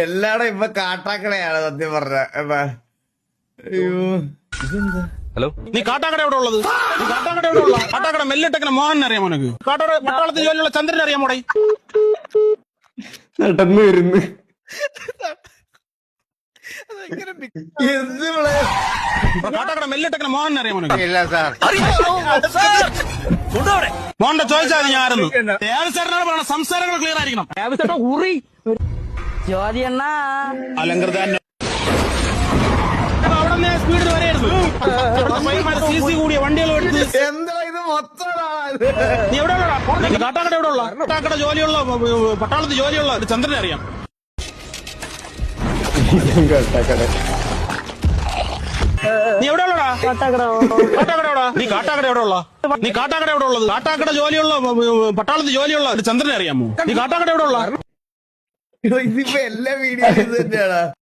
എല്ലാടും ഇപ്പൊ കാട്ടാക്കടയാണ് സത്യം പറഞ്ഞ. അയ്യോ ഇതെന്താ? ഹലോ, നീ കാട്ടാക്കട എവിടെ ഉള്ളത്? നീ കാട്ടാക്കട എവിടെ ഉള്ള? കാട്ടാക്കട മെല്ലിട്ടക്കണ മോഹൻ അറിയാമോ നിനക്ക്? കാട്ടാക്കട പട്ടാളത്തിൽ ജോലിയുള്ള ചന്ദ്രൻ അറിയാമോടെ? നടന്നു വരുന്നു. എന്ത് കാട്ടാക്കട മെല്ലിട്ടക്കണ മോഹൻ അറിയാമോ നിനക്ക്? ഇല്ല സാർ. മോഹന്റെ ചോദിച്ചാൽ ഞാൻ ആയിരുന്നു. ഏത് സാറിനോട് പറയണം, സംസാരങ്ങൾ ക്ലിയർ ആയിരിക്കണം. അലങ്കൃത അവിടെ സ്പീഡിൽ വരെയായിരുന്നു. CC കൂടിയ വണ്ടികൾ എടുത്ത് എന്താ ഇത് മൊത്തം നീ എവിടെ ഉള്ളടാ? കാട്ടാക്കട എവിടെ ഉള്ള? കാട്ടാക്കട ജോലിയുള്ള പട്ടാളത്തിൽ ജോലിയുള്ള ഒരു ചന്ദ്രനെ അറിയാം. നീ എവിടെ ഉള്ളടാ? കാട്ടാക്കട എവിടെ? നീ കാട്ടാക്കട എവിടെ ഉള്ള? നീ കാട്ടാക്കട എവിടെ ഉള്ളത്? കാട്ടാക്കട ജോലിയുള്ള പട്ടാളത്തിൽ ജോലിയുള്ള ഒരു ചന്ദ്രനെ അറിയാമോ? നീ കാട്ടാക്കട എവിടെ ഉള്ള? ഇതിപ്പോ എല്ലാ വീഡിയോയിലും ഇത് തന്നെയാണ്.